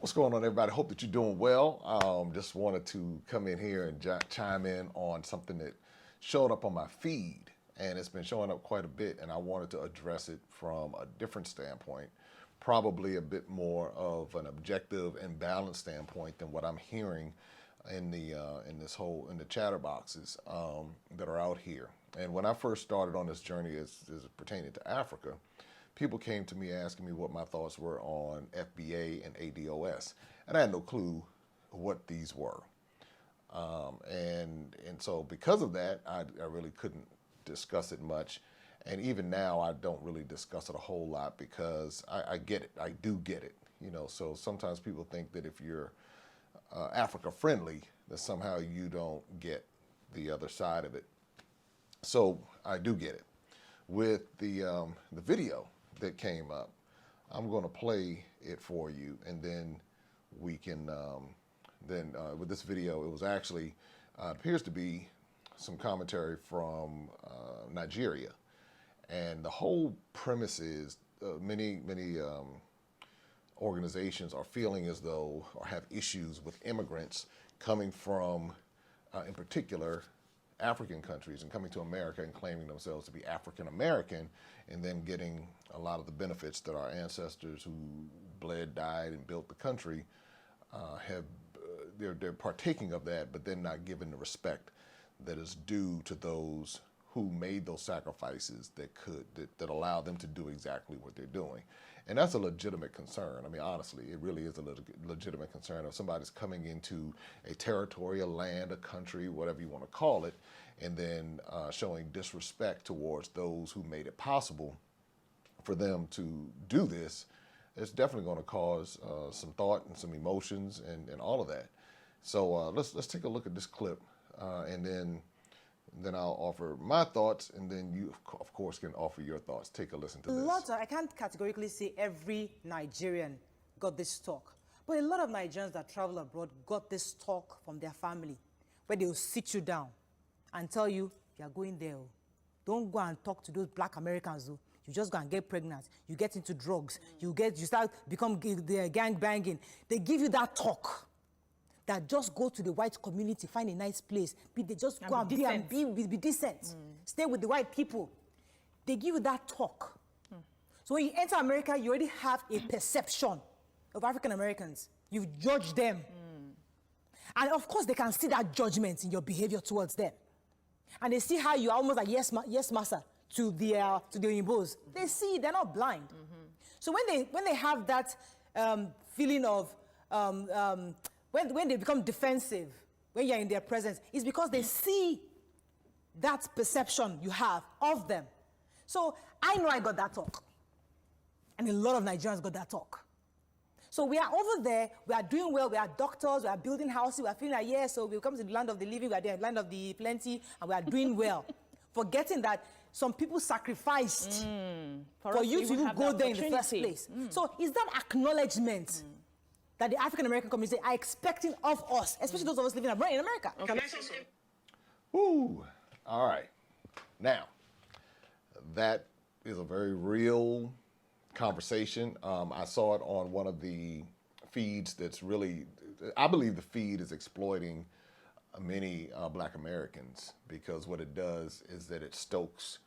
What's going on, everybody? Hope that you're doing well. Just wanted to come in here and chime in on something that showed up on my feed, and it's been showing up quite a bit, and I wanted to address it from a different standpoint, probably a bit more of an objective and balanced standpoint than what I'm hearing in the chatter boxes that are out here. And when I first started on this journey as pertaining to Africa, people came to me asking me what my thoughts were on FBA and ADOS, and I had no clue what these were. And so because of that, I really couldn't discuss it much. And even now, I don't really discuss it a whole lot because I get it. I do get it. So sometimes people think that if you're Africa friendly, that somehow you don't get the other side of it. So I do get it. With the video that came up, I'm going to play it for you, and then we can with this video, it was actually appears to be some commentary from Nigeria, and the whole premise is many organizations are feeling as though or have issues with immigrants coming from in particular African countries and coming to America and claiming themselves to be African American, and then getting a lot of the benefits that our ancestors who bled, died, and built the country have. They're partaking of that, but then not given the respect that is due to those who made those sacrifices that allow them to do exactly what they're doing. And that's a legitimate concern. I mean, honestly, it really is a legitimate concern. If somebody's coming into a territory, a land, a country, whatever you want to call it, and then showing disrespect towards those who made it possible for them to do this, it's definitely going to cause some thought and some emotions and all of that. So let's take a look at this clip, and then I'll offer my thoughts, and then you, of course, can offer your thoughts. Take a listen to this. I can't categorically say every Nigerian got this talk, but a lot of Nigerians that travel abroad got this talk from their family, where they will sit you down and tell you, you're going there. Don't go and talk to those black Americans. Though. You just go and get pregnant. You get into drugs. You start become gang banging. They give you that talk. That just go to the white community, find a nice place. They just go and be decent. Stay with the white people. They give you that talk. So when you enter America, you already have a perception of African Americans. You've judged them. And of course, they can see that judgment in your behavior towards them. And they see how you are almost like yes, massa to the Oyimbos. They see, they're not blind. So when they have that feeling of when they become defensive, when you're in their presence, it's because they see that perception you have of them. So I know I got that talk. And a lot of Nigerians got that talk. So we are over there, we are doing well, we are doctors, we are building houses, we are feeling like, yeah, so we come to the land of the living, we are the land of the plenty, and we are doing well. Forgetting that some people sacrificed for you to even go there in the first place. So is that acknowledgement that the African American community are expecting of us, especially those of us living abroad in America? Okay. Ooh, all right. Now, that is a very real conversation. I saw it on one of the feeds that's really, I believe the feed is exploiting many black Americans, because what it does is that it stokes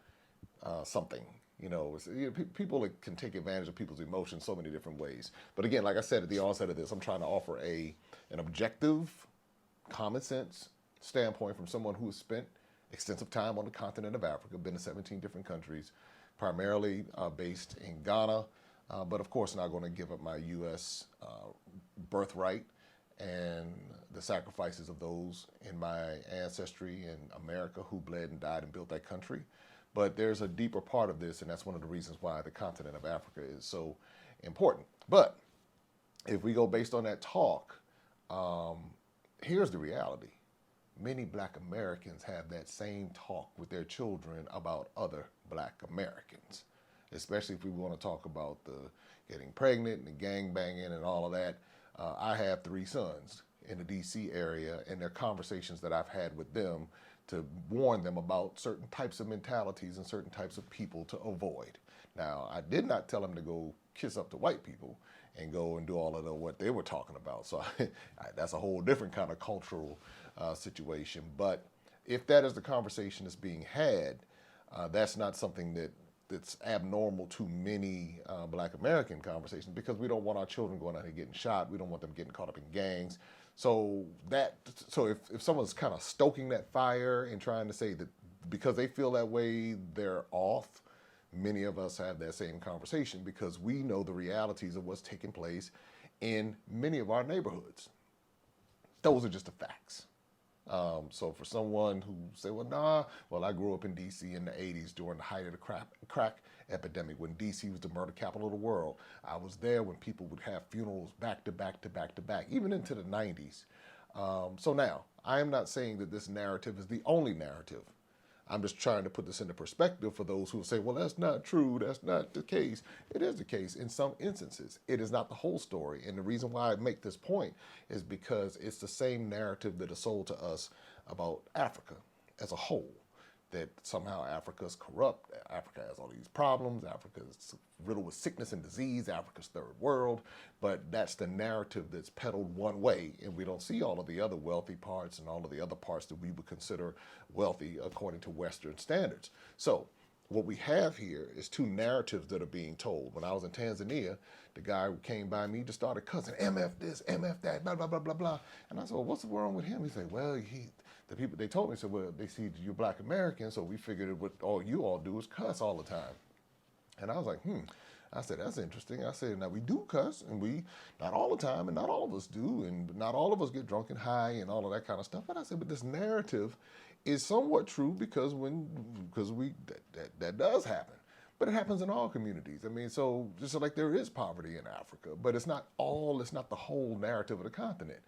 something. People can take advantage of people's emotions so many different ways. But again, like I said at the onset of this, I'm trying to offer an objective, common sense standpoint from someone who has spent extensive time on the continent of Africa, been to 17 different countries, primarily based in Ghana, but of course not going to give up my U.S. Birthright and the sacrifices of those in my ancestry in America who bled and died and built that country. But there's a deeper part of this, and that's one of the reasons why the continent of Africa is so important. But if we go based on that talk, here's the reality. Many black Americans have that same talk with their children about other black Americans, especially if we want to talk about the getting pregnant and the gang banging and all of that. I have 3 sons in the D.C. area, and their conversations that I've had with them to warn them about certain types of mentalities and certain types of people to avoid. Now, I did not tell them to go kiss up to white people, and go and do all of what they were talking about. So that's a whole different kind of cultural situation. But if that is the conversation that's being had, that's not something that's abnormal to many Black American conversations, because we don't want our children going out and getting shot. We don't want them getting caught up in gangs. So if someone's kind of stoking that fire and trying to say that because they feel that way, they're off, many of us have that same conversation because we know the realities of what's taking place in many of our neighborhoods. Those are just the facts. So for someone who say, well, I grew up in D.C. in the 80s during the height of the crack epidemic, when D.C. was the murder capital of the world. I was there when people would have funerals back to back to back to back, even into the 90s. So now, I am not saying that this narrative is the only narrative. I'm just trying to put this into perspective for those who say, well, that's not true, that's not the case. It is the case in some instances. It is not the whole story. And the reason why I make this point is because it's the same narrative that is sold to us about Africa as a whole, that somehow Africa is corrupt, Africa has all these problems, Africa is riddled with sickness and disease, Africa's third world, but that's the narrative that's peddled one way, and we don't see all of the other wealthy parts and all of the other parts that we would consider wealthy according to Western standards. So what we have here is two narratives that are being told. When I was in Tanzania, the guy who came by me just started cussing, MF this, MF that, blah, blah, blah, blah, blah. And I said, well, what's wrong with him? He said, well, the people, they told me, said, well, they see you're Black American, so we figured what all you all do is cuss all the time. And I was like, I said, that's interesting. I said, now we do cuss, and we, not all the time, and not all of us do, and not all of us get drunk and high and all of that kind of stuff. But I said, but this narrative is somewhat true because that does happen. But it happens in all communities. I mean, so just like there is poverty in Africa, but it's not the whole narrative of the continent.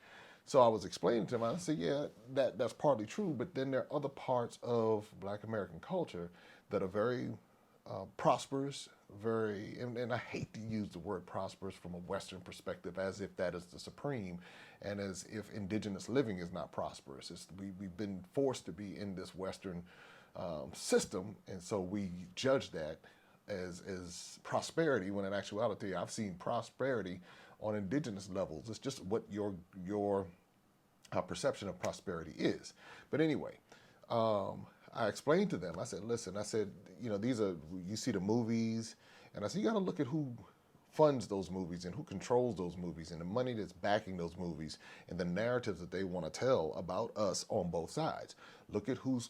So I was explaining to him, I said, yeah, that's partly true, but then there are other parts of Black American culture that are very prosperous, and I hate to use the word prosperous from a Western perspective as if that is the supreme, and as if indigenous living is not prosperous. We've been forced to be in this Western system, and so we judge that as prosperity, when in actuality, I've seen prosperity on indigenous levels. It's just what your perception of prosperity is. But anyway, I explained to them, I said, listen, I said, you see the movies, and I said, you got to look at who funds those movies and who controls those movies and the money that's backing those movies and the narratives that they want to tell about us on both sides. Look at who's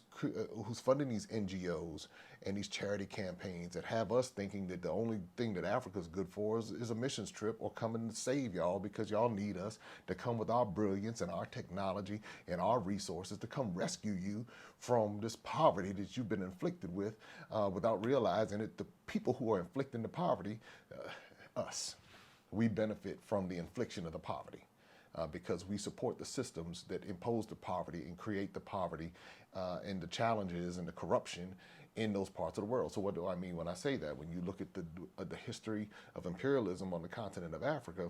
funding these NGOs and these charity campaigns that have us thinking that the only thing that Africa's good for is a missions trip or coming to save y'all because y'all need us to come with our brilliance and our technology and our resources to come rescue you from this poverty that you've been inflicted with without realizing that the people who are inflicting the poverty, us, we benefit from the infliction of the poverty. Because we support the systems that impose the poverty and create the poverty and the challenges and the corruption in those parts of the world. So what do I mean when I say that? When you look at the history of imperialism on the continent of Africa,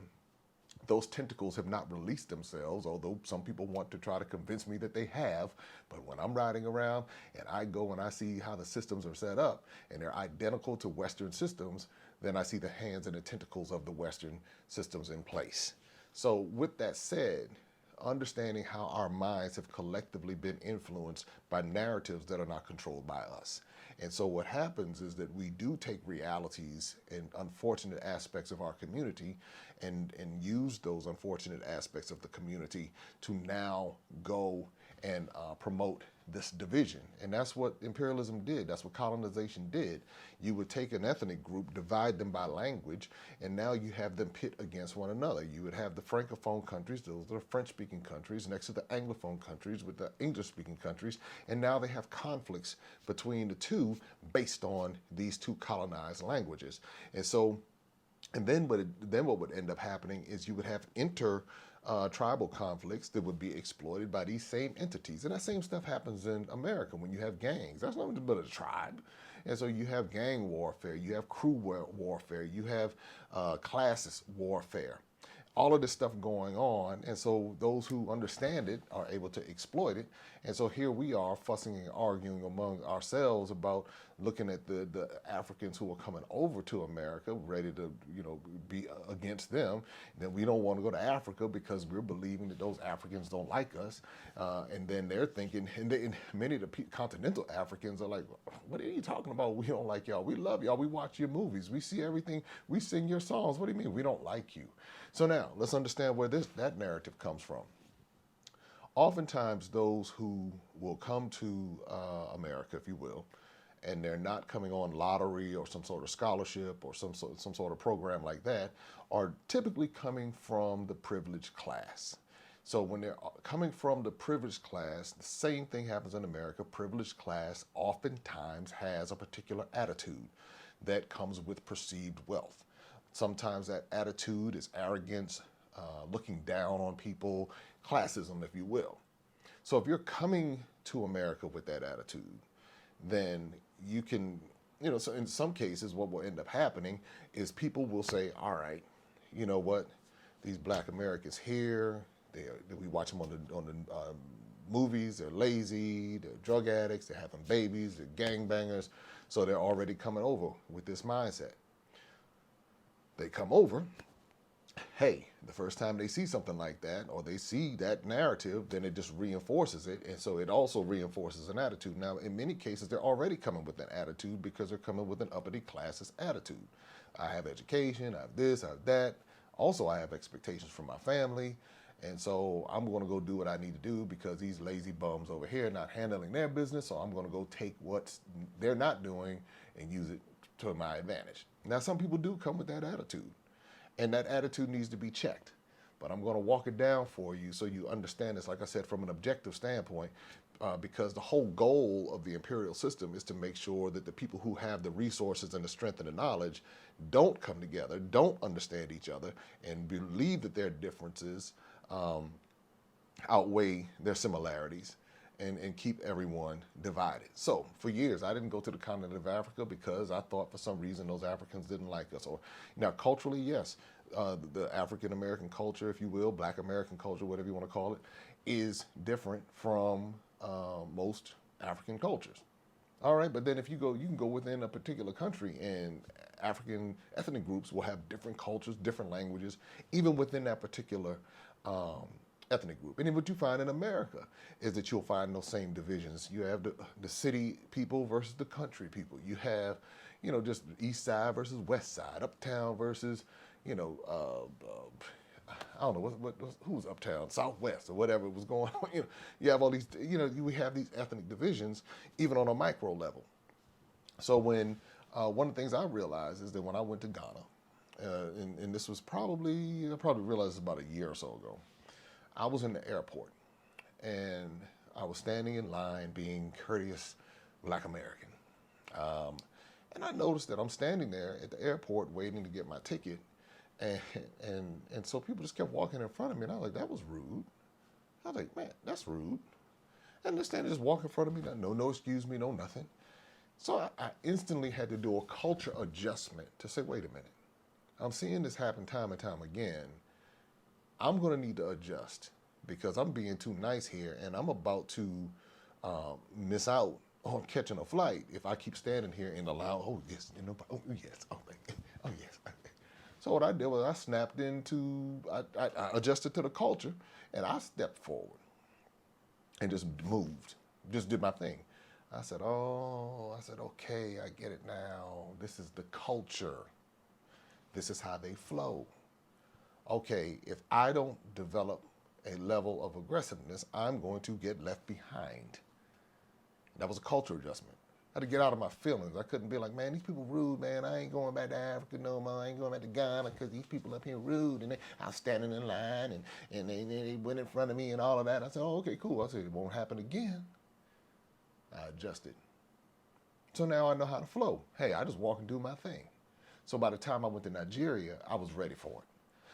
those tentacles have not released themselves, although some people want to try to convince me that they have. But when I'm riding around and I go and I see how the systems are set up and they're identical to Western systems, then I see the hands and the tentacles of the Western systems in place. So with that said, understanding how our minds have collectively been influenced by narratives that are not controlled by us. And so what happens is that we do take realities and unfortunate aspects of our community and use those unfortunate aspects of the community to now go and promote this division. And that's what imperialism did. That's what colonization did. You would take an ethnic group, divide them by language, and now you have them pit against one another. You would have the Francophone countries, those are the French-speaking countries, next to the Anglophone countries with the English-speaking countries, and now they have conflicts between the two based on these two colonized languages. And so, and then what would end up happening is you would have tribal conflicts that would be exploited by these same entities. And that same stuff happens in America when you have gangs. That's nothing but a tribe. And so you have gang warfare, you have crew warfare, you have class warfare. all of this stuff going on. And so those who understand it are able to exploit it. And so here we are fussing and arguing among ourselves about looking at the Africans who are coming over to America, ready to, be against them. Then we don't want to go to Africa because we're believing that those Africans don't like us. And then they're thinking, and many of the continental Africans are like, what are you talking about? We don't like y'all. We love y'all. We watch your movies. We see everything. We sing your songs. What do you mean? We don't like you. So now let's understand where that narrative comes from. Oftentimes those who will come to America, if you will, and they're not coming on lottery or some sort of scholarship or some sort of program like that, are typically coming from the privileged class. So when they're coming from the privileged class, the same thing happens in America. Privileged class oftentimes has a particular attitude that comes with perceived wealth. Sometimes that attitude is arrogance, looking down on people, classism, if you will. So if you're coming to America with that attitude, then you can, so in some cases, what will end up happening is people will say, all right, you know what, these black Americans here, we watch them on the movies, they're lazy, they're drug addicts, they're having babies, they're gangbangers, so they're already coming over with this mindset. They come over, hey, the first time they see something like that, or they see that narrative, then it just reinforces it, and so it also reinforces an attitude. Now, in many cases, they're already coming with an attitude because they're coming with an uppity classist attitude. I have education, I have this, I have that. Also, I have expectations from my family, and so I'm going to go do what I need to do because these lazy bums over here are not handling their business, so I'm going to go take what they're not doing and use it to my advantage. Now, some people do come with that attitude, and that attitude needs to be checked. But I'm going to walk it down for you so you understand this, like I said, from an objective standpoint, because the whole goal of the imperial system is to make sure that the people who have the resources and the strength and the knowledge don't come together, don't understand each other, and believe that their differences outweigh their similarities, and keep everyone divided. So for years, I didn't go to the continent of Africa because I thought for some reason those Africans didn't like us. Or now culturally, yes, the African-American culture, if you will, Black American culture, whatever you want to call it, is different from most African cultures. All right, but then if you can go within a particular country, and African ethnic groups will have different cultures, different languages, even within that particular ethnic group. And then what you find in America is that you'll find those same divisions. You have the city people versus the country people. You have, just east side versus west side, uptown versus, I don't know, who's uptown, southwest, or whatever was going on. You have all these, we have these ethnic divisions, even on a micro level. So when, one of the things I realized is that when I went to Ghana, and this was I probably realized this about a year or so ago, I was in the airport, and I was standing in line being courteous Black American. And I noticed that I'm standing there at the airport waiting to get my ticket, and so people just kept walking in front of me, and I was like, that was rude. I was like, man, that's rude. And they're standing just walking in front of me, no excuse me, no nothing. So I instantly had to do a culture adjustment to say, wait a minute, I'm seeing this happen time and time again. I'm going to need to adjust because I'm being too nice here, and I'm about to miss out on catching a flight if I keep standing here and allow, oh yes, oh yes, oh yes. So what I did was I adjusted to the culture, and I stepped forward and just moved, just did my thing. I said, okay, I get it now. This is the culture. This is how they flow. Okay, if I don't develop a level of aggressiveness, I'm going to get left behind. That was a culture adjustment. I had to get out of my feelings. I couldn't be like, man, these people rude, man. I ain't going back to Africa no more. I ain't going back to Ghana because these people up here rude. And I was standing in line, and they went in front of me and all of that. I said, oh, okay, cool. I said, it won't happen again. I adjusted. So now I know how to flow. Hey, I just walk and do my thing. So by the time I went to Nigeria, I was ready for it.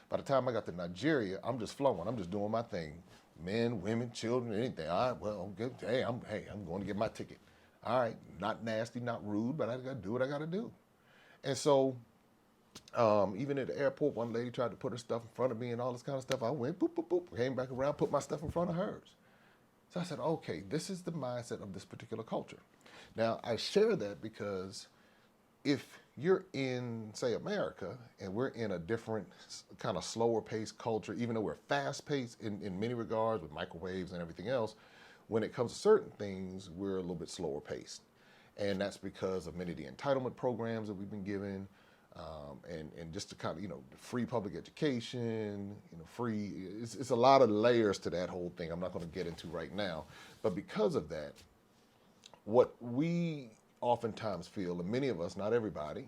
By the time I got to Nigeria, I'm just flowing. I'm just doing my thing. Men, women, children, anything. All right, well, good. Hey, I'm going to get my ticket. All right, not nasty, not rude, but I got to do what I got to do. And so Even at the airport, one lady tried to put her stuff in front of me and all this kind of stuff. I went boop, boop, boop, came back around, put my stuff in front of hers. So I said, okay, this is the mindset of this particular culture. Now, I share that because if you're in, say, America, and we're in a different kind of slower paced culture, even though we're fast paced in many regards with microwaves and everything else, when it comes to certain things, we're a little bit slower paced. And that's because of many of the entitlement programs that we've been given, and just to kind of, free public education, free, it's a lot of layers to that whole thing I'm not going to get into right now. But because of that, what we oftentimes feel, and many of us, not everybody,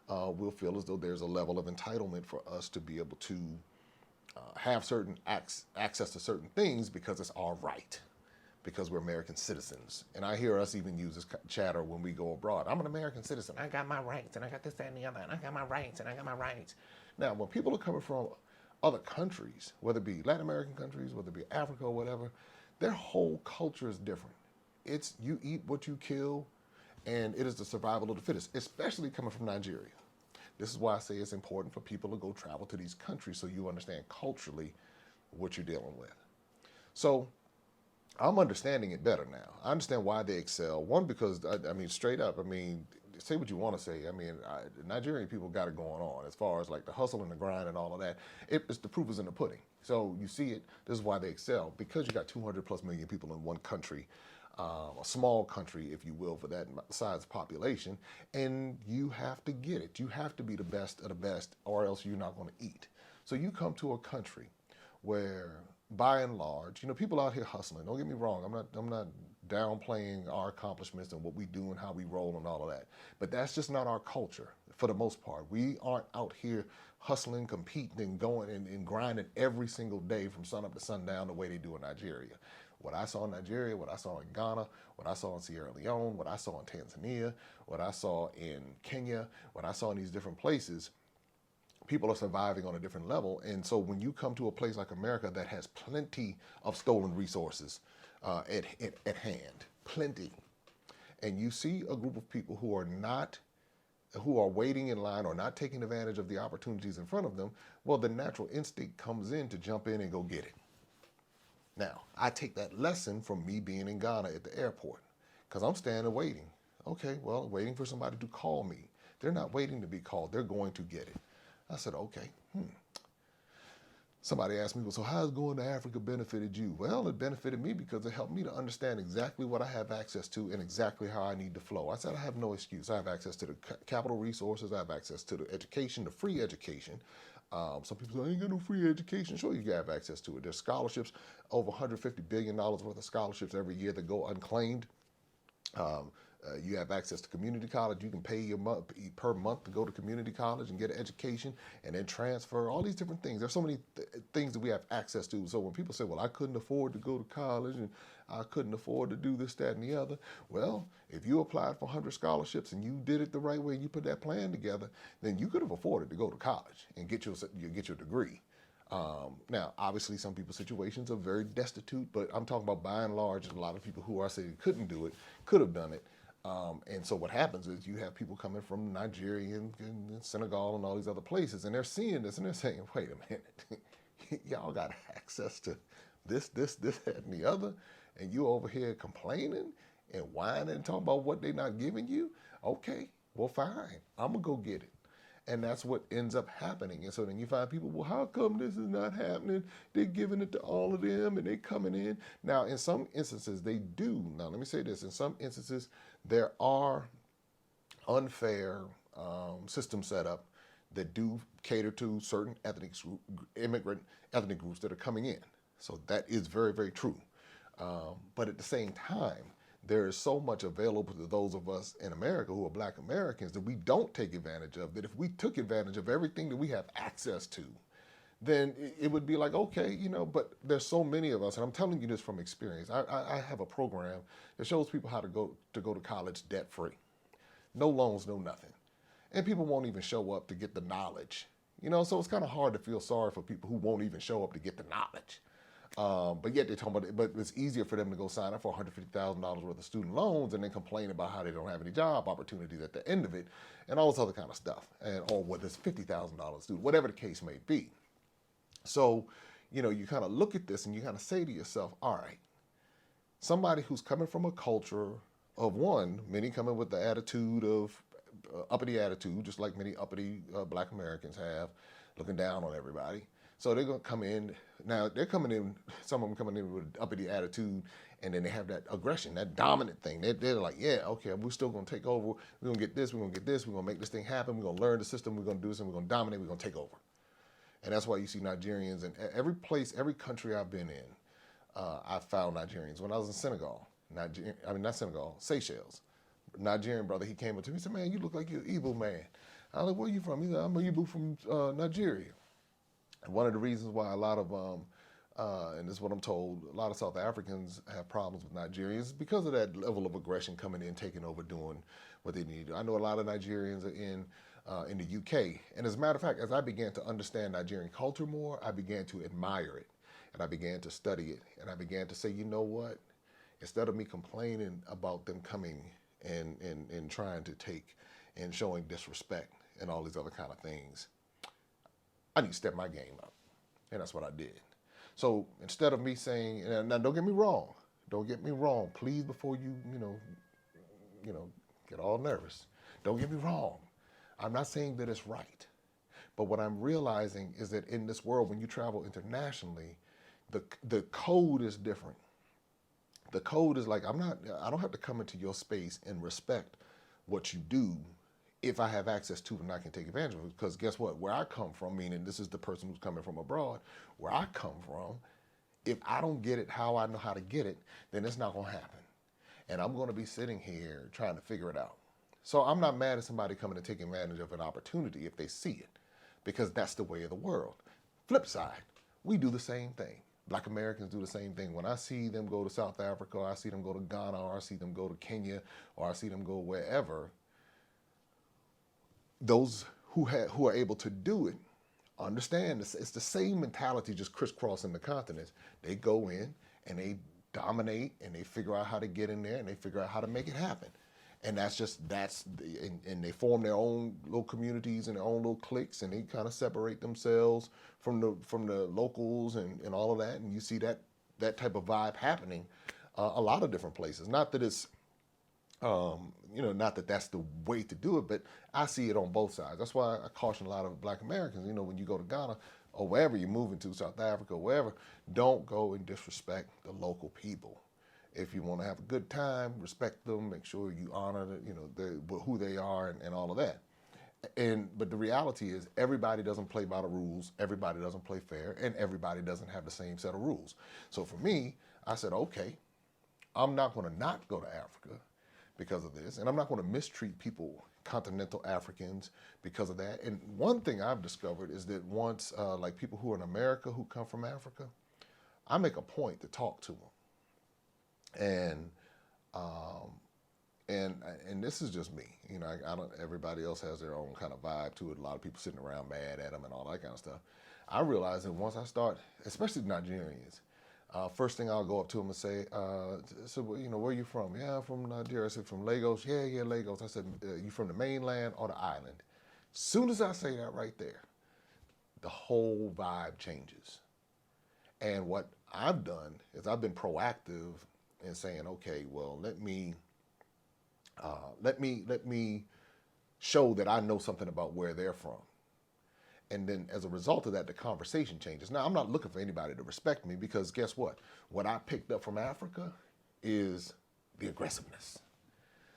will feel as though there's a level of entitlement for us to be able to have certain access to certain things because it's our right, because we're American citizens. And I hear us even use this chatter when we go abroad. I'm an American citizen. I got my rights, and I got this, that, and the other, and I got my rights, and I got my rights. Now, when people are coming from other countries, whether it be Latin American countries, whether it be Africa or whatever, their whole culture is different. It's you eat what you kill, and it is the survival of the fittest, especially coming from Nigeria. This is why I say it's important for people to go travel to these countries so you understand culturally what you're dealing with. So I'm understanding it better now. I understand why they excel. One, because, I mean, straight up, I mean, say what you want to say. I mean, Nigerian people got it going on as far as like the hustle and the grind and all of that. It's the proof is in the pudding. So you see it. This is why they excel, because you got 200 plus million people in one country, a small country, if you will, for that size population, and you have to get it. You have to be the best of the best, or else you're not going to eat. So you come to a country where, by and large, people out here hustling. Don't get me wrong. I'm not downplaying our accomplishments and what we do and how we roll and all of that. But that's just not our culture for the most part. We aren't out here hustling, competing, and going and grinding every single day from sun up to sundown the way they do in Nigeria. What I saw in Nigeria, what I saw in Ghana, what I saw in Sierra Leone, what I saw in Tanzania, what I saw in Kenya, what I saw in these different places, people are surviving on a different level. And so when you come to a place like America that has plenty of stolen resources at hand, plenty, and you see a group of people who are waiting in line or not taking advantage of the opportunities in front of them, well, the natural instinct comes in to jump in and go get it. Now, I take that lesson from me being in Ghana at the airport, because I'm standing waiting. Okay, well, waiting for somebody to call me. They're not waiting to be called. They're going to get it. I said, okay. Somebody asked me, well, so how's going to Africa benefited you? Well, it benefited me because it helped me to understand exactly what I have access to and exactly how I need to flow. I said, I have no excuse. I have access to the capital resources. I have access to the education, the free education. Some people say, I ain't got no free education. Sure, you have access to it. There's scholarships, over $150 billion worth of scholarships every year that go unclaimed. You have access to community college. You can pay your per month to go to community college and get an education and then transfer, all these different things. There's so many things that we have access to. So when people say, well, I couldn't afford to go to college and I couldn't afford to do this, that, and the other. Well, if you applied for 100 scholarships and you did it the right way, and you put that plan together, then you could have afforded to go to college and get your degree. Now, obviously, some people's situations are very destitute, but I'm talking about by and large, a lot of people who are saying couldn't do it, could have done it. And so what happens is you have people coming from Nigeria and Senegal and all these other places, and they're seeing this and they're saying, wait a minute, y'all got access to this, that, and the other, and you over here complaining and whining and talking about what they're not giving you? Okay, well, fine, I'm going to go get it. And that's what ends up happening. And so then you find people, well, how come this is not happening? They're giving it to all of them and they're coming in. Now, in some instances, they do. Now, let me say this. In some instances, there are unfair systems set up that do cater to certain immigrant ethnic groups that are coming in. So that is very, very true. But at the same time, there is so much available to those of us in America who are Black Americans that we don't take advantage of, that if we took advantage of everything that we have access to, then it would be like, okay, but there's so many of us, and I'm telling you this from experience. I have a program that shows people how to go to college debt-free. No loans, no nothing. And people won't even show up to get the knowledge. So it's kind of hard to feel sorry for people who won't even show up to get the knowledge. But yet they're talking about it, but it's easier for them to go sign up for $150,000 worth of student loans and then complain about how they don't have any job opportunities at the end of it and all this other kind of stuff. Or whether it's $50,000 student, whatever the case may be. So, you kind of look at this and you kind of say to yourself, all right, somebody who's coming from a culture of many coming with the attitude of uppity attitude, just like many uppity black Americans have, looking down on everybody. So they're going to come in. Now, they're coming in, some of them coming in with an uppity attitude, and then they have that aggression, that dominant thing. They're like, yeah, okay, we're still going to take over. We're going to get this, we're going to get this, we're going to make this thing happen, we're going to learn the system, we're going to do this, and we're going to dominate, we're going to take over. And that's why you see Nigerians in every place, every country I've been in, I found Nigerians. When I was in Senegal, Seychelles, Nigerian brother, he came up to me and said, man, you look like you're an evil man. I was like, where are you from? He said, I'm an Igbo from Nigeria. And one of the reasons why a lot of, and this is what I'm told, a lot of South Africans have problems with Nigerians is because of that level of aggression coming in, taking over, doing what they need to do. I know a lot of Nigerians are in the UK. And as a matter of fact, as I began to understand Nigerian culture more, I began to admire it. And I began to study it. And I began to say, you know what? Instead of me complaining about them coming and trying to take and showing disrespect and all these other kind of things, I need to step my game up. And that's what I did. So instead of me saying, and now don't get me wrong, please, before you get all nervous, don't get me wrong. I'm not saying that it's right. But what I'm realizing is that in this world, when you travel internationally, the code is different. The code is like, I don't have to come into your space and respect what you do if I have access to it and I can take advantage of it. Because guess what? Where I come from, meaning this is the person who's coming from abroad, where I come from, if I don't get it how I know how to get it, then it's not going to happen. And I'm going to be sitting here trying to figure it out. So I'm not mad at somebody coming to take advantage of an opportunity if they see it, because that's the way of the world. Flip side, we do the same thing. Black Americans do the same thing. When I see them go to South Africa, or I see them go to Ghana, or I see them go to Kenya, or I see them go wherever, those who are able to do it understand it's the same mentality, just crisscrossing the continents. They go in and they dominate and they figure out how to get in there and they figure out how to make it happen. And and they form their own little communities and their own little cliques, and they kind of separate themselves from the locals and all of that. And you see that type of vibe happening a lot of different places. Not that it's not that that's the way to do it, but I see it on both sides. That's why I caution a lot of Black Americans, when you go to Ghana or wherever you're moving to, South Africa, wherever, don't go and disrespect the local people. If you want to have a good time, respect them, make sure you honor who they are and all of that. But the reality is everybody doesn't play by the rules, everybody doesn't play fair, and everybody doesn't have the same set of rules. So for me, I said, okay, I'm not going to not go to Africa because of this, and I'm not going to mistreat people, continental Africans, because of that. And one thing I've discovered is that once, like people who are in America who come from Africa, I make a point to talk to them. And this is just me, I don't. Everybody else has their own kind of vibe to it. A lot of people sitting around mad at them and all that kind of stuff. I realize that once I start, especially Nigerians, first thing I'll go up to them and say, so where are you from? Yeah, I'm from Nigeria. I said, from Lagos? Yeah, Lagos. I said, you from the mainland or the island? Soon as I say that right there, the whole vibe changes. And what I've done is I've been proactive in saying, okay, well, let me show that I know something about where they're from. And then as a result of that, the conversation changes. Now, I'm not looking for anybody to respect me, because guess what? What I picked up from Africa is the aggressiveness.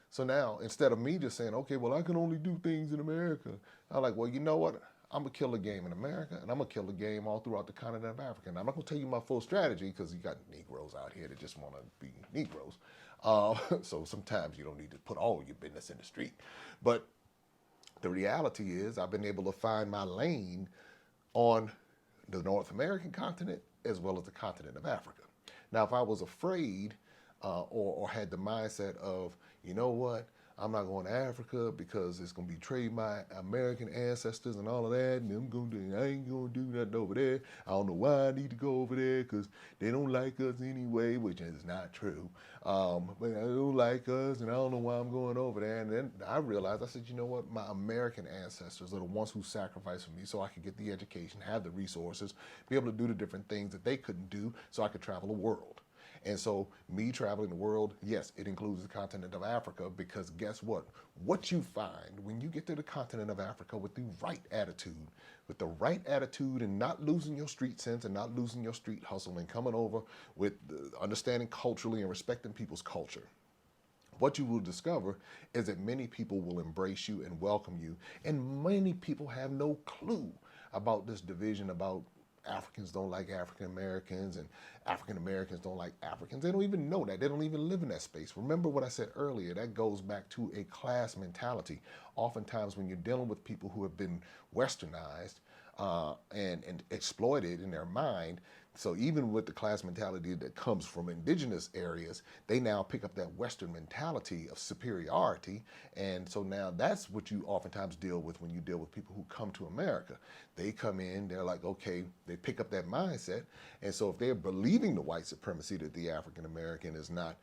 So now, instead of me just saying, okay, well, I can only do things in America, I'm like, well, you know what? I'm going to kill the game in America, and I'm going to kill the game all throughout the continent of Africa. And I'm not going to tell you my full strategy, because you got Negroes out here that just want to be Negroes. So sometimes you don't need to put all your business in the street. But the reality is I've been able to find my lane on the North American continent as well as the continent of Africa. Now, if I was afraid or had the mindset of, you know what, I'm not going to Africa because it's going to betray my American ancestors and all of that. And I ain't going to do nothing over there. I don't know why I need to go over there because they don't like us anyway, which is not true. But they don't like us and I don't know why I'm going over there. And then I realized, I said, you know what? My American ancestors are the ones who sacrificed for me so I could get the education, have the resources, be able to do the different things that they couldn't do so I could travel the world. And so me traveling the world, yes, it includes the continent of Africa, because guess what? What you find when you get to the continent of Africa with the right attitude, and not losing your street sense and not losing your street hustle and coming over with understanding culturally and respecting people's culture, what you will discover is that many people will embrace you and welcome you. And many people have no clue about this division about Africans don't like African Americans and African Americans don't like Africans. They don't even know that. They don't even live in that space. Remember what I said earlier, that goes back to a class mentality. Oftentimes when you're dealing with people who have been westernized and exploited in their mind, so even with the class mentality that comes from indigenous areas, they now pick up that Western mentality of superiority. And so now that's what you oftentimes deal with when you deal with people who come to America. They come in, they're like, okay, they pick up that mindset. And so if they're believing the white supremacy that the African American is not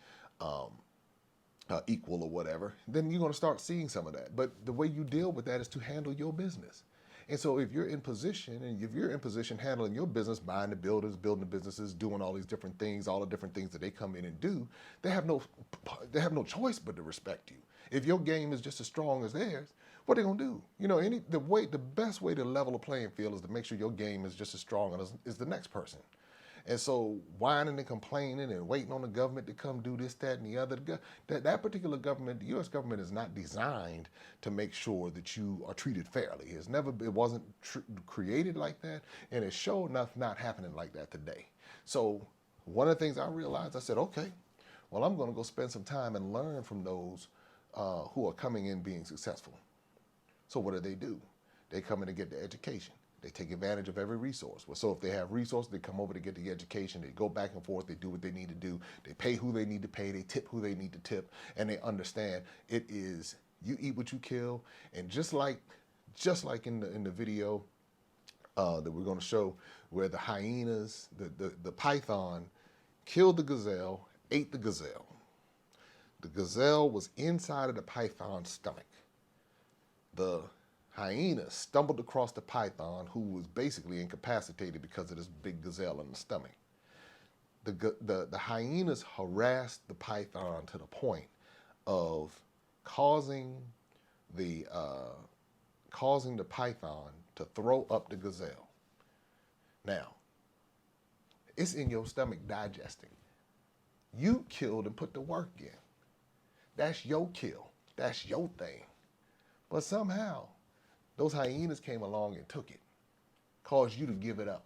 equal or whatever, then you're going to start seeing some of that. But the way you deal with that is to handle your business. And so if you're in position, handling your business, buying the buildings, building the businesses, doing all these different things, all the different things that they come in and do, they have no choice but to respect you. If your game is just as strong as theirs, what are they gonna do? You know, the best way to level a playing field is to make sure your game is just as strong as the next person. And so whining and complaining and waiting on the government to come do this, that, and the other, that particular government, the U.S. government, is not designed to make sure that you are treated fairly. It wasn't created like that, and it's sure enough not happening like that today. So one of the things I realized, I said, okay, well, I'm going to go spend some time and learn from those who are coming in being successful. So what do? They come in to get the education. They take advantage of every resource. Well, so if they have resources, they come over to get the education. They go back and forth. They do what they need to do. They pay who they need to pay. They tip who they need to tip. And they understand it is you eat what you kill. And just like in the video that we're going to show, where the hyenas, the python killed the gazelle, ate the gazelle. The gazelle was inside of the python's stomach. The hyena stumbled across the python, who was basically incapacitated because of this big gazelle in the stomach. The hyenas harassed the python to the point of causing the python to throw up the gazelle. Now, it's in your stomach digesting. You killed and put the work in. That's your kill. That's your thing. But somehow, those hyenas came along and took it, caused you to give it up.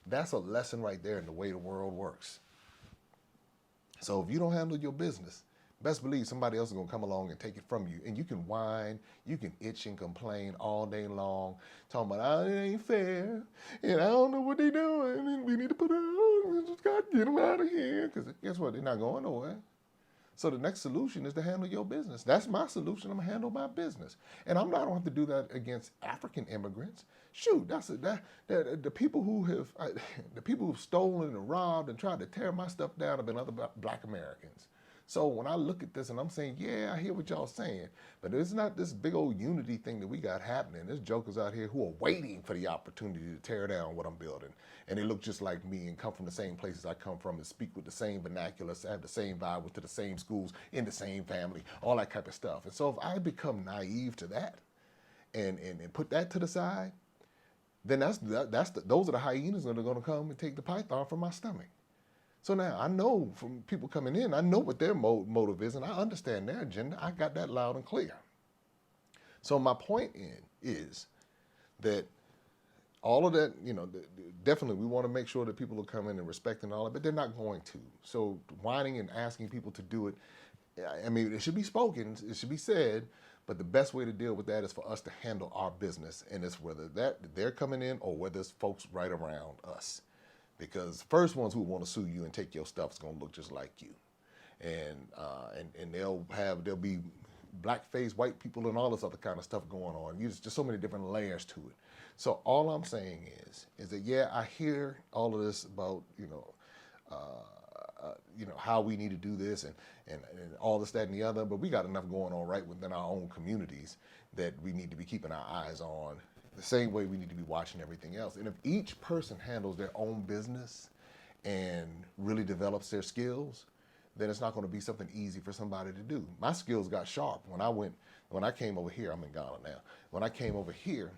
That's a lesson right there in the way the world works. So if you don't handle your business, best believe somebody else is going to come along and take it from you. And you can whine, you can itch and complain all day long, talking about, oh, it ain't fair, and I don't know what they're doing, and we need to put out, just got to get them out of here. Because guess what? They're not going nowhere. So the next solution is to handle your business. That's my solution. I'm gonna handle my business, and I don't have to do that against African immigrants. Shoot, the people who've stolen and robbed and tried to tear my stuff down have been other Black Americans. So when I look at this and I'm saying, yeah, I hear what y'all saying, but it's not this big old unity thing that we got happening. There's jokers out here who are waiting for the opportunity to tear down what I'm building. And they look just like me and come from the same places I come from and speak with the same vernaculars, have the same vibe, went to the same schools, in the same family, all that type of stuff. And so if I become naive to that and put that to the side, then those are the hyenas that are going to come and take the python from my stomach. So now I know from people coming in, I know what their motive is, and I understand their agenda. I got that loud and clear. So my point is that all of that, definitely we want to make sure that people are coming and respecting all of it, but they're not going to. So whining and asking people to do it, I mean, it should be spoken, it should be said, but the best way to deal with that is for us to handle our business, and it's whether they're coming in or whether it's folks right around us. Because the first ones who want to sue you and take your stuff is going to look just like you. and there'll be blackface white people and all this other kind of stuff going on. There's just so many different layers to it. So all I'm saying is that yeah, I hear all of this about how we need to do this and all this, that, and the other, but we got enough going on right within our own communities that we need to be keeping our eyes on the same way we need to be watching everything else. And if each person handles their own business and really develops their skills, then it's not going to be something easy for somebody to do. My skills got sharp when I came over here. I'm in Ghana now. When I came over here,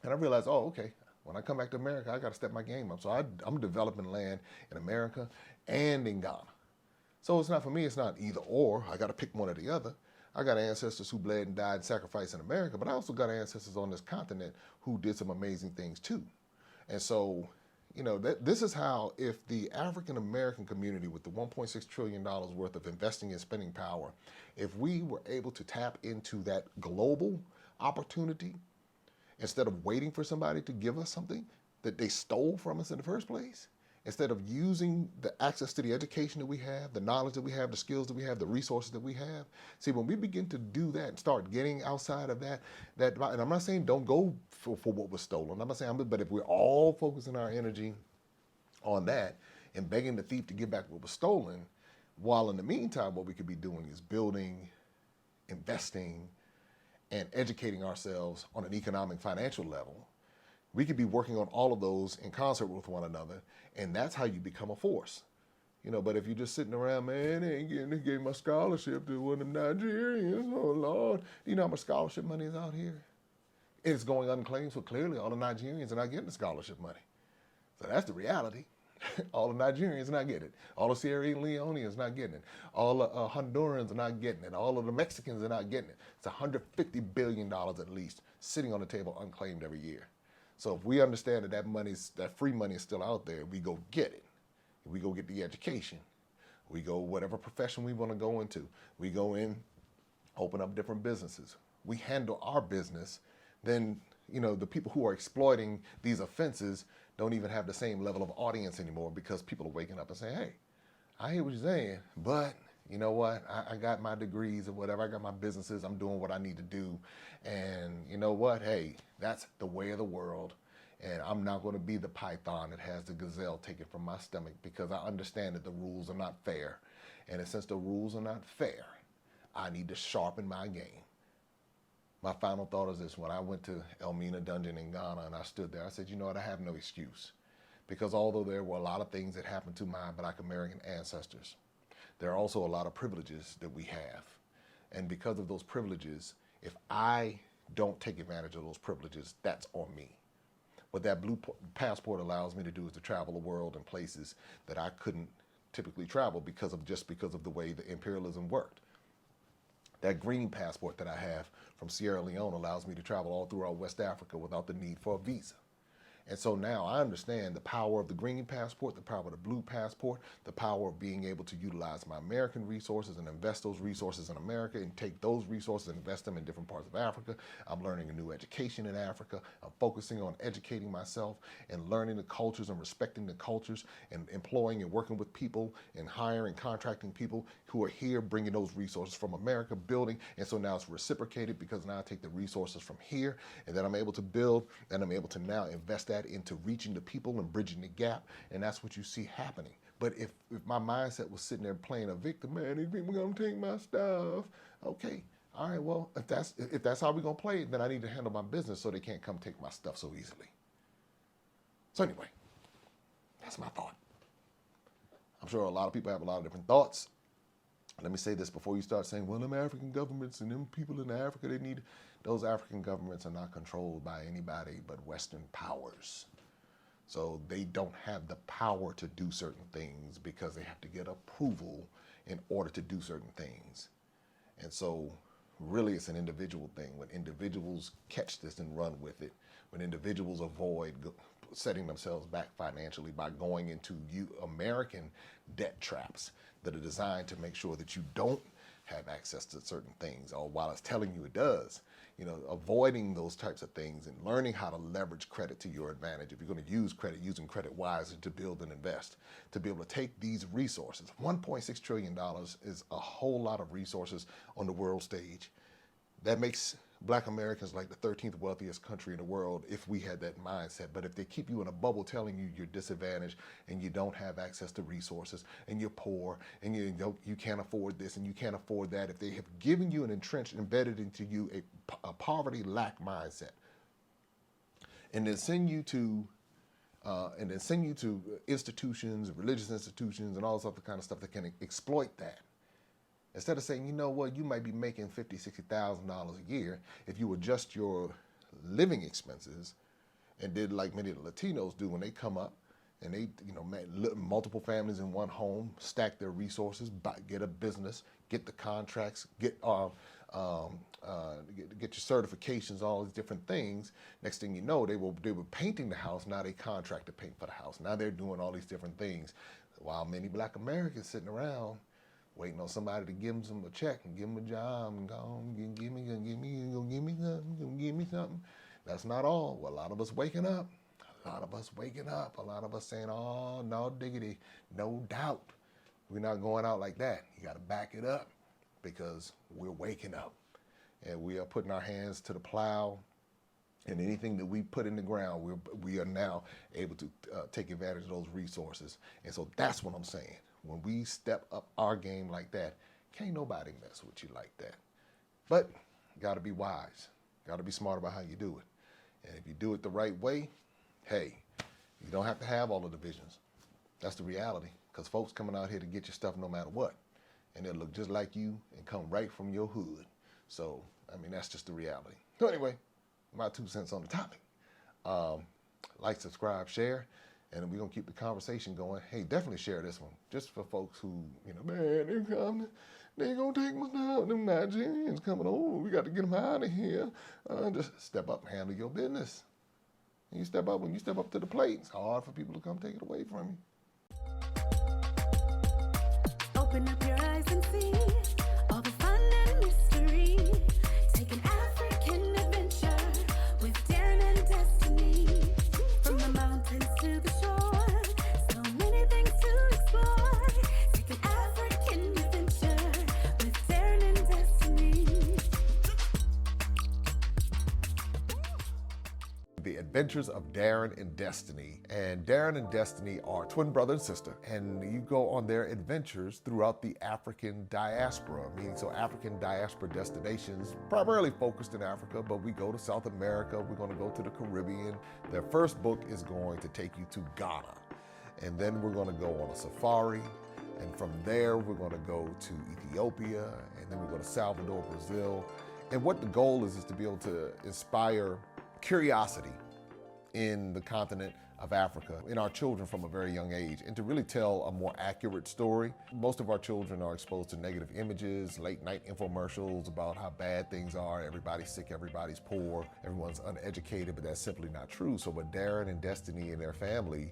and I realized, oh, okay, when I come back to America, I got to step my game up. So I'm developing land in America and in Ghana. So it's not, for me, it's not either or. I got to pick one or the other. I got ancestors who bled and died and sacrificed in America, but I also got ancestors on this continent who did some amazing things too. And so, this is how, if the African American community with the $1.6 trillion worth of investing and spending power, if we were able to tap into that global opportunity instead of waiting for somebody to give us something that they stole from us in the first place, instead of using the access to the education that we have, the knowledge that we have, the skills that we have, the resources that we have. See, when we begin to do that and start getting outside of that, and I'm not saying don't go for what was stolen. I'm not saying, but if we're all focusing our energy on that and begging the thief to give back what was stolen, while in the meantime, what we could be doing is building, investing, and educating ourselves on an economic, financial level, we could be working on all of those in concert with one another, and that's how you become a force. But if you're just sitting around, man, they gave my scholarship to one of them Nigerians, oh Lord. Do you know how much scholarship money is out here? It's going unclaimed, so clearly all the Nigerians are not getting the scholarship money. So that's the reality. All the Nigerians are not getting it. All the Sierra Leoneans are not getting it. All the Hondurans are not getting it. All of the Mexicans are not getting it. It's $150 billion at least sitting on the table unclaimed every year. So if we understand that free money is still out there, we go get it. We go get the education. We go whatever profession we want to go into. We go in, open up different businesses. We handle our business. Then, the people who are exploiting these offenses don't even have the same level of audience anymore, because people are waking up and saying, hey, I hear what you're saying, but you know what? I got my degrees or whatever. I got my businesses. I'm doing what I need to do. And you know what? Hey, that's the way of the world. And I'm not going to be the python that has the gazelle taken from my stomach, because I understand that the rules are not fair. And since the rules are not fair, I need to sharpen my game. My final thought is this: when I went to Elmina Dungeon in Ghana and I stood there, I said, you know what? I have no excuse. Because although there were a lot of things that happened to my Black American ancestors, there are also a lot of privileges that we have. And because of those privileges, if I don't take advantage of those privileges, that's on me. What that blue passport allows me to do is to travel the world in places that I couldn't typically travel because of the way the imperialism worked. That green passport that I have from Sierra Leone allows me to travel all throughout West Africa without the need for a visa. And so now I understand the power of the green passport, the power of the blue passport, the power of being able to utilize my American resources and invest those resources in America, and take those resources and invest them in different parts of Africa. I'm learning a new education in Africa. I'm focusing on educating myself and learning the cultures and respecting the cultures, and employing and working with people and hiring and contracting people who are here, bringing those resources from America, building. And so now it's reciprocated, because now I take the resources from here, and then I'm able to build, and I'm able to now invest that into reaching the people and bridging the gap. And that's what you see happening. But if my mindset was sitting there playing a victim, man, these people gonna take my stuff. Okay, all right, well, if that's how we're gonna play it, then I need to handle my business so they can't come take my stuff so easily. So anyway, that's my thought. I'm sure a lot of people have a lot of different thoughts. Let me say this before you start saying, well, them African governments and them people in Africa, those African governments are not controlled by anybody but Western powers. So they don't have the power to do certain things, because they have to get approval in order to do certain things. And so really it's an individual thing. When individuals catch this and run with it, when individuals avoid setting themselves back financially by going into American debt traps that are designed to make sure that you don't have access to certain things, or while it's telling you it does. You know, avoiding those types of things and learning how to leverage credit to your advantage. If you're going to use credit, using credit wisely to build and invest, to be able to take these resources. $1.6 trillion is a whole lot of resources on the world stage. That makes Black Americans like the 13th wealthiest country in the world if we had that mindset. But if they keep you in a bubble telling you you're disadvantaged and you don't have access to resources and you're poor and you can't afford this and you can't afford that, if they have given you an entrenched, embedded into you a poverty lack mindset, and then send you to institutions, religious institutions, and all this other kind of stuff that can exploit that. Instead of saying, you know what, you might be making $50,000, $60,000 a year if you adjust your living expenses and did like many of the Latinos do when they come up and they, multiple families in one home, stack their resources, get a business, get the contracts, get your certifications, all these different things. Next thing you know, they were painting the house. Now they contract to paint for the house. Now they're doing all these different things, while many Black Americans sitting around waiting on somebody to give them a check and give them a job and go, give me something. That's not all. Well, a lot of us waking up. A lot of us saying, oh, no diggity, no doubt. We're not going out like that. You got to back it up because we're waking up and we are putting our hands to the plow, and anything that we put in the ground, we are now able to take advantage of those resources. And so that's what I'm saying. When we step up our game like that, can't nobody mess with you like that. But you got to be wise. Got to be smart about how you do it. And if you do it the right way, hey, you don't have to have all the divisions. That's the reality, because folks coming out here to get your stuff no matter what. And they'll look just like you and come right from your hood. So, I mean, that's just the reality. So anyway, my 2 cents on the topic. Like, subscribe, share. And we're going to keep the conversation going. Hey, definitely share this one. Just for folks who, man, they're going to take us down. Them Nigerians coming over. We got to get them out of here. Just step up and handle your business. And when you step up to the plate, it's hard for people to come take it away from you. Open up your eyes and see all the fun and mystery. Take an African adventure with Darren and Destiny. From the mountains to the shore, so many things to explore. Take an African adventure with Darren and Destiny. The Adventures of Darren and Destiny. And Darren and Destiny are twin brother and sister. And you go on their adventures throughout the African diaspora, meaning so African diaspora destinations, primarily focused in Africa, but we go to South America, we're going to go to the Caribbean. Their first book is going to take you to Ghana. And then we're going to go on a safari. And from there, we're going to go to Ethiopia, and then we go to Salvador, Brazil. And what the goal is to be able to inspire curiosity in the continent of Africa, in our children from a very young age, and to really tell a more accurate story. Most of our children are exposed to negative images, late night infomercials about how bad things are, everybody's sick, everybody's poor, everyone's uneducated, but that's simply not true. So what Darren and Destiny and their family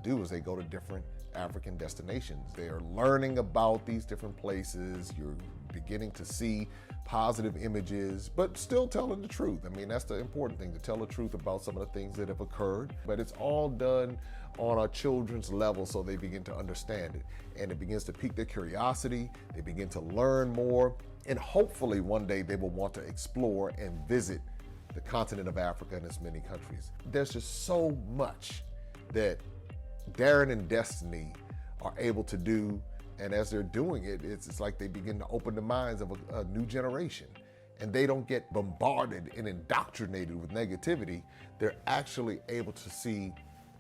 do is they go to different African destinations. They are learning about these different places. You're beginning to see positive images, but still telling the truth. I mean, that's the important thing, to tell the truth about some of the things that have occurred. But it's all done on a children's level so they begin to understand it. And it begins to pique their curiosity. They begin to learn more. And hopefully one day they will want to explore and visit the continent of Africa and its many countries. There's just so much that Darren and Destiny are able to do, and as they're doing it, it's like they begin to open the minds of a new generation, and they don't get bombarded and indoctrinated with negativity. They're actually able to see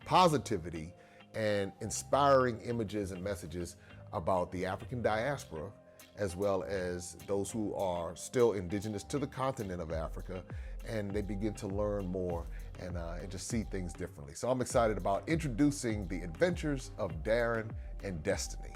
positivity and inspiring images and messages about the African diaspora, as well as those who are still indigenous to the continent of Africa, and they begin to learn more and just see things differently. So I'm excited about introducing the Adventures of Darren and Destiny.